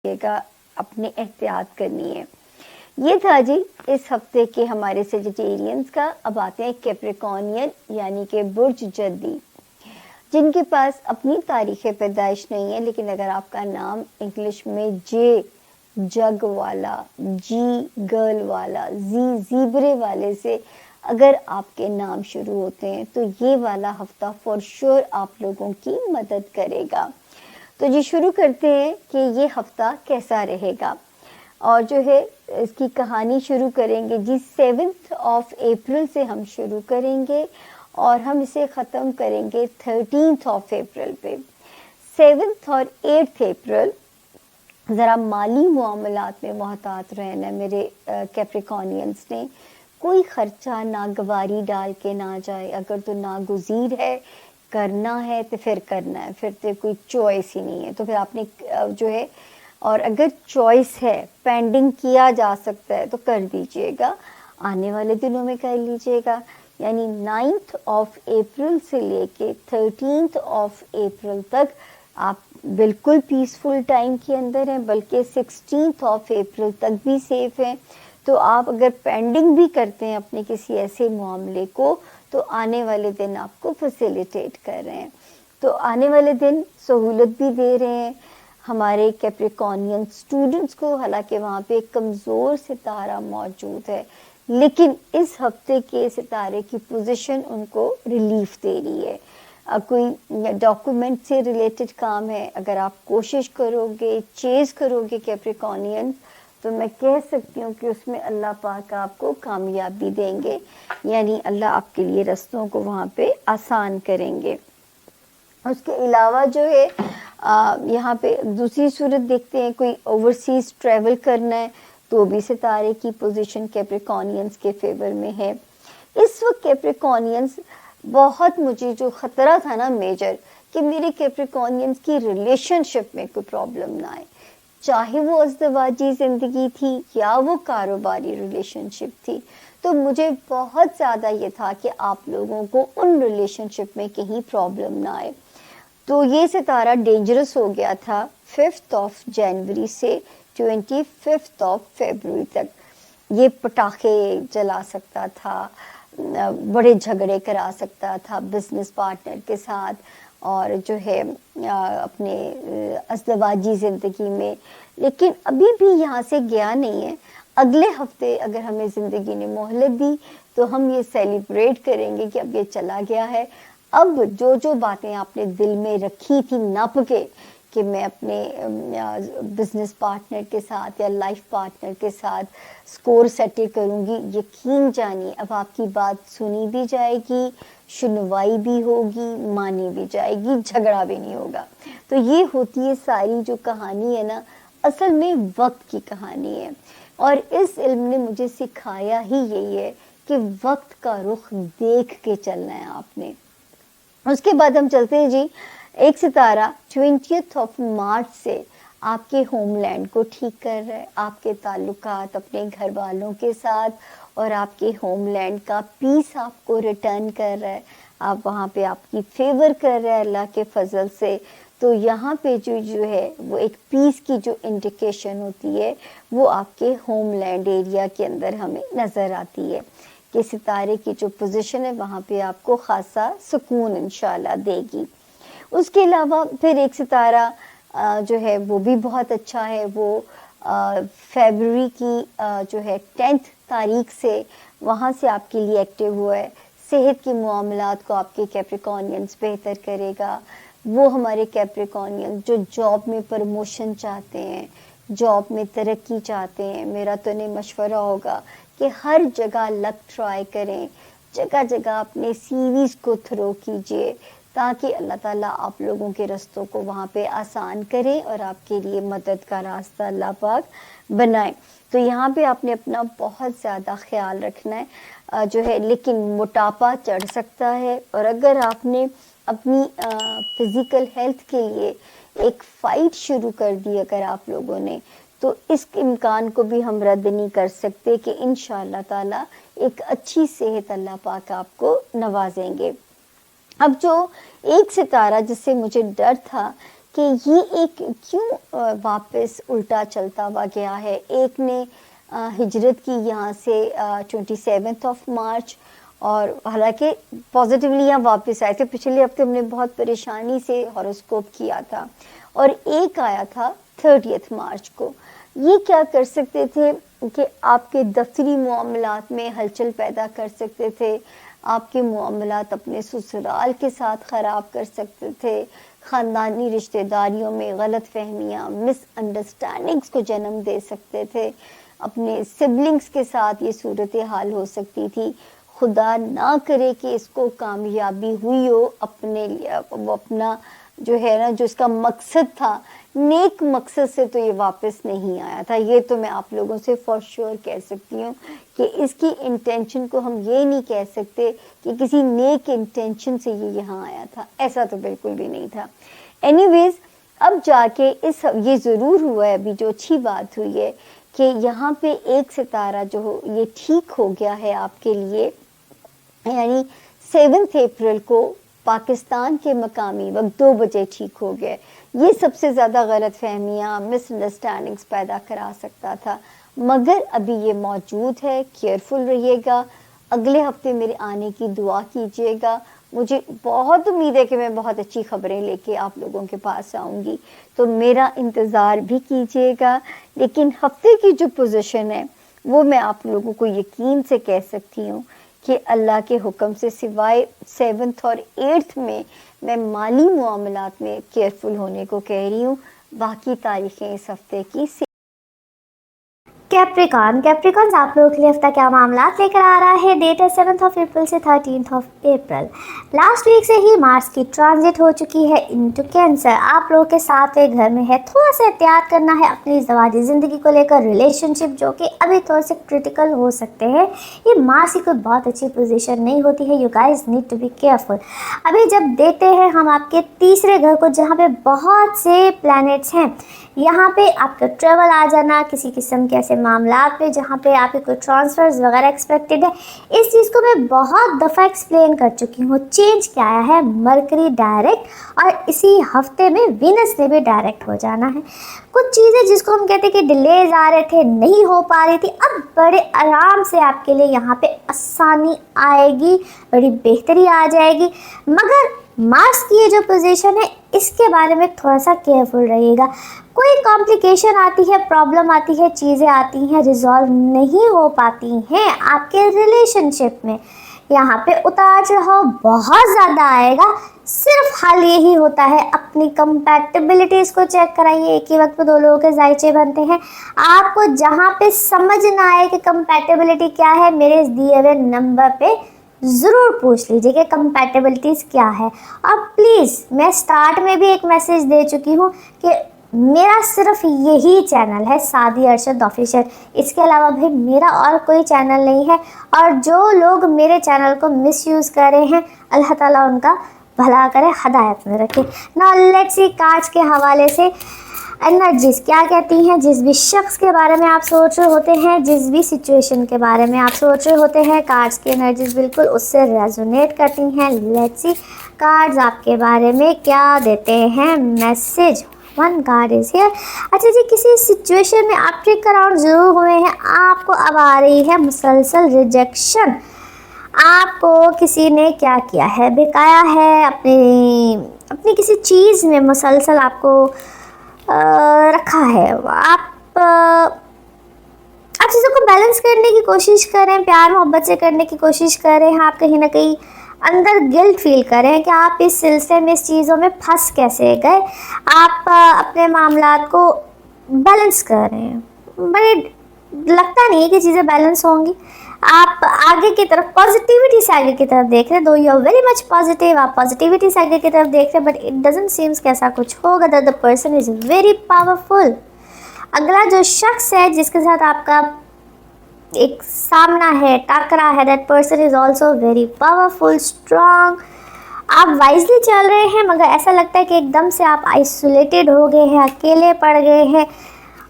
لگے گا, اپنے احتیاط کرنی ہے. یہ تھا جی اس ہفتے کے ہمارے سیجیٹیرینز کا. اب آتے ہیں کیپریکونین یعنی کہ برج جدی, جن کے پاس اپنی تاریخ پیدائش نہیں ہے, لیکن اگر آپ کا نام انگلش میں جے جگ والا, جی گرل والا, زی زیبرے والے سے اگر آپ کے نام شروع ہوتے ہیں تو یہ والا ہفتہ فور شور آپ لوگوں کی مدد کرے گا. تو جی شروع کرتے ہیں کہ یہ ہفتہ کیسا رہے گا, اور جو ہے اس کی کہانی شروع کریں گے جی 7 اپریل سے ہم شروع کریں گے اور ہم اسے ختم کریں گے 13 اپریل پہ. 7 اور 8 اپریل ذرا مالی معاملات میں محتاط رہنا میرے کیپریکونینز نے. کوئی خرچہ ناگواری ڈال کے نہ جائے. اگر تو ناگزیر ہے, کرنا ہے تو پھر کرنا ہے, پھر تو کوئی چوائس ہی نہیں ہے, تو پھر آپ نے جو ہے, اور اگر چوائس ہے پینڈنگ کیا جا سکتا ہے تو کر دیجئے گا, آنے والے دنوں میں کر لیجئے گا. یعنی 9 اپریل سے لے کے 13 اپریل تک آپ بالکل پیسفل ٹائم کے اندر ہیں, بلکہ 16 اپریل تک بھی سیف ہیں. تو آپ اگر پینڈنگ بھی کرتے ہیں اپنے کسی ایسے معاملے کو تو آنے والے دن آپ کو فیسیلیٹیٹ کر رہے ہیں. تو آنے والے دن سہولت بھی دے رہے ہیں ہمارے کیپریکونین اسٹوڈنٹس کو. حالانکہ وہاں پہ ایک کمزور ستارہ موجود ہے, لیکن اس ہفتے کے ستارے کی پوزیشن ان کو ریلیف دے رہی ہے. کوئی ڈاکومنٹ سے ریلیٹڈ کام ہے, اگر آپ کوشش کرو گے, چیز کرو گے کیپریکونین, تو میں کہہ سکتی ہوں کہ اس میں اللہ پاک آپ کو کامیابی دیں گے. یعنی اللہ آپ کے لیے رستوں کو وہاں پہ آسان کریں گے. اس کے علاوہ جو ہے یہاں پہ دوسری صورت دیکھتے ہیں, کوئی اوورسیز ٹریول کرنا ہے تو بھی ستارے کی پوزیشن کیپریکونینز کے فیور میں ہے. اس وقت کیپریکونینز بہت, مجھے جو خطرہ تھا نا میجر, کہ میرے کیپریکونینز کی ریلیشن شپ میں کوئی پرابلم نہ آئے, چاہے وہ ازدواجی زندگی تھی یا وہ کاروباری ریلیشن شپ تھی. تو مجھے بہت زیادہ یہ تھا کہ آپ لوگوں کو ان ریلیشن شپ میں کہیں پرابلم نہ آئے. تو یہ ستارہ ڈینجرس ہو گیا تھا 5 جنوری سے 25 فیبروری تک. یہ پٹاخے جلا سکتا تھا, بڑے جھگڑے کرا سکتا تھا بزنس پارٹنر کے ساتھ, اور جو ہے اپنے ازدواجی زندگی میں. لیکن ابھی بھی یہاں سے گیا نہیں ہے. اگلے ہفتے اگر ہمیں زندگی نے مہلت دی تو ہم یہ سیلیبریٹ کریں گے کہ اب یہ چلا گیا ہے. اب جو باتیں آپ نے دل میں رکھی تھی نپ کے کہ میں اپنے بزنس پارٹنر کے ساتھ یا لائف پارٹنر کے ساتھ سکور سیٹل کروں گی, یقین جانیے اب آپ کی بات سنی بھی جائے گی, سنوائی بھی ہوگی, مانی بھی جائے گی, جھگڑا بھی نہیں ہوگا. تو یہ ہوتی ہے ساری جو کہانی ہے نا, اصل میں وقت کی کہانی ہے. اور اس علم نے مجھے سکھایا ہی یہی ہے کہ وقت کا رخ دیکھ کے چلنا ہے آپ نے. اس کے بعد ہم چلتے ہیں جی, ایک ستارہ 20 مارچ سے آپ کے ہوم لینڈ کو ٹھیک کر رہا ہے, آپ کے تعلقات اپنے گھر والوں کے ساتھ اور آپ کے ہوم لینڈ کا پیس آپ کو ریٹرن کر رہا ہے. آپ وہاں پہ آپ کی فیور کر رہا ہے اللہ کے فضل سے. تو یہاں پہ جو ہے وہ ایک پیس کی جو انڈیکیشن ہوتی ہے وہ آپ کے ہوم لینڈ ایریا کے اندر ہمیں نظر آتی ہے کہ ستارے کی جو پوزیشن ہے وہاں پہ آپ کو خاصا سکون انشاءاللہ دے گی. اس کے علاوہ پھر ایک ستارہ جو ہے وہ بھی بہت اچھا ہے, وہ فیبروری کی جو ہے 10 تاریخ سے وہاں سے آپ کے لیے ایکٹیو ہوا ہے. صحت کے معاملات کو آپ کے کیپریکونینز بہتر کرے گا. وہ ہمارے کیپریکونینز جو جاب میں پروموشن چاہتے ہیں, جاب میں ترقی چاہتے ہیں, میرا تو انہیں مشورہ ہوگا کہ ہر جگہ لک ٹرائی کریں, جگہ جگہ اپنے سیویز کو تھرو کیجئے تاکہ اللہ تعالیٰ آپ لوگوں کے رستوں کو وہاں پہ آسان کرے اور آپ کے لیے مدد کا راستہ اللہ پاک بنائے. تو یہاں پہ آپ نے اپنا بہت زیادہ خیال رکھنا ہے جو ہے, لیکن موٹاپا چڑھ سکتا ہے, اور اگر آپ نے اپنی فزیکل ہیلتھ کے لیے ایک فائٹ شروع کر دی اگر آپ لوگوں نے, تو اس امکان کو بھی ہم رد نہیں کر سکتے کہ انشاءاللہ تعالی ایک اچھی صحت اللہ پاک آپ کو نوازیں گے. اب جو ایک ستارہ جس سے مجھے ڈر تھا کہ یہ ایک کیوں واپس الٹا چلتا ہوا گیا ہے. ایک نے ہجرت کی یہاں سے 27 مارچ، اور حالانکہ پازیٹیولی یہاں واپس آئے تھے. پچھلے ہفتے ہم نے بہت پریشانی سے ہاروسکوپ کیا تھا، اور ایک آیا تھا 30 مارچ کو. یہ کیا کر سکتے تھے کہ آپ کے دفتری معاملات میں ہلچل پیدا کر سکتے تھے، آپ کے معاملات اپنے سسرال کے ساتھ خراب کر سکتے تھے، خاندانی رشتہ داریوں میں غلط فہمیاں، مس انڈرسٹینڈنگز کو جنم دے سکتے تھے، اپنے سبلنگز کے ساتھ یہ صورتحال ہو سکتی تھی. خدا نہ کرے کہ اس کو کامیابی ہوئی ہو، اپنے وہ اپنا جو ہے نا، جو اس کا مقصد تھا، نیک مقصد سے تو یہ واپس نہیں آیا تھا. یہ تو میں آپ لوگوں سے فور شیور کہہ سکتی ہوں کہ اس کی انٹینشن کو ہم یہ نہیں کہہ سکتے کہ کسی نیک انٹینشن سے یہ یہاں آیا تھا. ایسا تو بالکل بھی نہیں تھا. اینی ویز اب جا کے یہ ضرور ہوا ہے، ابھی جو اچھی بات ہوئی ہے کہ یہاں پہ ایک ستارہ جو ہو یہ ٹھیک ہو گیا ہے آپ کے لیے، یعنی 7 اپریل کو پاکستان کے مقامی وقت 2 بجے ٹھیک ہو گئے. یہ سب سے زیادہ غلط فہمیاں، مس انڈرسٹینڈنگز پیدا کرا سکتا تھا، مگر ابھی یہ موجود ہے. کیئرفل رہیے گا. اگلے ہفتے میرے آنے کی دعا کیجیے گا. مجھے بہت امید ہے کہ میں بہت اچھی خبریں لے کے آپ لوگوں کے پاس آؤں گی، تو میرا انتظار بھی کیجیے گا. لیکن ہفتے کی جو پوزیشن ہے وہ میں آپ لوگوں کو یقین سے کہہ سکتی ہوں کہ اللہ کے حکم سے سوائے 7 اور 8 میں مالی معاملات میں کیئرفل ہونے کو کہہ رہی ہوں. باقی تاریخیں اس ہفتے کی کیپریکانز آپ لوگوں کے لیے ہفتہ کیا معاملات لے کر آ رہا ہے. ڈیٹ ہے 7 اپریل سے 13 اپریل. لاسٹ ویک سے ہی مارس کی ٹرانزٹ ہو چکی ہے انٹو کینسر. آپ لوگوں کے 7ویں گھر میں ہے. تھوڑا سا احتیاط کرنا ہے اپنی ازدواجی زندگی کو لے کر، ریلیشن شپ جو کہ ابھی تھوڑے سے کرٹیکل ہو سکتے ہیں. یہ مارس کی کوئی بہت اچھی پوزیشن نہیں ہوتی ہے. You guys need to be careful. ابھی جب دیکھتے ہیں ہم آپ کے تیسرے گھر کو، جہاں پہ بہت سے پلانٹس ہیں، یہاں پہ آپ کا ٹریول آ جانا، کسی قسم کے ایسے معاملات پہ جہاں پہ آپ کے کوئی ٹرانسفرز وغیرہ ایکسپیکٹڈ ہے. اس چیز کو میں بہت دفعہ ایکسپلین کر چکی ہوں. چینج کیا آیا ہے؟ مرکری ڈائریکٹ، اور اسی ہفتے میں وینس نے بھی ڈائریکٹ ہو جانا ہے. کچھ چیزیں جس کو ہم کہتے ہیں کہ ڈیلیز آ رہے تھے، نہیں ہو پا رہی تھی، اب بڑے آرام سے آپ کے لیے یہاں پہ آسانی آئے گی، بڑی بہتری آ جائے گی. مگر مارس کی یہ جو پوزیشن ہے اس کے بارے میں تھوڑا سا کیئرفل رہیے گا. کوئی کمپلیکیشن آتی ہے، پرابلم آتی ہے، چیزیں آتی ہیں، ریزالو نہیں ہو پاتی ہیں آپ کے ریلیشن شپ میں. یہاں پہ اتار چڑھاؤ بہت زیادہ آئے گا. صرف حل یہی ہوتا ہے اپنی کمپیٹیبلٹیز کو چیک کرائیے. ایک ہی وقت پہ 2 لوگوں کے ذائچے بنتے ہیں. آپ کو جہاں پہ سمجھ نہ آئے کہ کمپیٹیبلٹی کیا ہے، میرے دیے ہوئے نمبر پہ ضرور پوچھ لیجیے کہ کمپیٹیبلٹیز کیا ہے. اور پلیز، میں سٹارٹ میں بھی ایک میسیج دے چکی ہوں کہ میرا صرف یہی چینل ہے، سعدی ارشد آفیشیل. اس کے علاوہ بھی میرا اور کوئی چینل نہیں ہے. اور جو لوگ میرے چینل کو مس یوز کر رہے ہیں، اللہ تعالیٰ ان کا بھلا کرے، ہدایت میں رکھے. نا لیٹس سی کارڈز کے حوالے سے انرجیز کیا کہتی ہیں. جس بھی شخص کے بارے میں آپ سوچ رہے ہوتے ہیں، جس بھی سچویشن کے بارے میں آپ سوچ رہے ہوتے ہیں، کارڈز کی انرجیز بالکل اس سے ریزونیٹ کرتی ہیں. لیٹس سی کارڈز آپ کے بارے میں کیا دیتے ہیں میسیج. 1 card is here. اچھا جی، کسی سچویشن میں آپ ٹرک اراؤنڈ ضرور ہوئے ہیں. آپ کو اب آ رہی ہے مسلسل ریجیکشن. آپ کو کسی نے کیا کیا ہے، بکایا ہے، اپنی کسی چیز میں مسلسل آپ کو رکھا ہے. آپ چیزوں کو بیلنس کرنے کی کوشش کریں، پیار محبت سے کرنے کی کوشش کریں. آپ کہیں نہ کہیں اندر گلٹ فیل کریں کہ آپ اس سلسلے میں، اس چیزوں میں پھنس کیسے گئے. آپ اپنے معاملات کو بیلنس کر رہے ہیں. بڑے لگتا نہیں ہے کہ چیزیں بیلنس ہوں گی. آپ آگے کی طرف پازیٹیوٹی سے آگے کی طرف دیکھ رہے ہیں. Do you are very much positive, آپ پازیٹیوٹی سے آگے کی طرف دیکھ رہے ہیں، بٹ اٹ ڈزنٹ سیمس کہ ایسا کچھ ہوگا. The person is very powerful. اگلا جو شخص ہے جس کے ساتھ آپ کا ایک سامنا ہے، ٹکرا ہے، that person is also very powerful, strong. آپ وائزلی چل رہے ہیں، مگر ایسا لگتا ہے کہ ایک دم سے آپ آئسولیٹڈ ہو گئے ہیں، اکیلے پڑ گئے ہیں.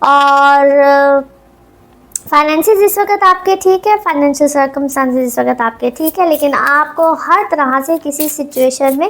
اور فائنینشیل اس وقت آپ کے ٹھیک ہے، فائنینشیل سرکمسٹانسز اس وقت آپ کے ٹھیک ہے، لیکن آپ کو ہر طرح سے کسی سچویشن میں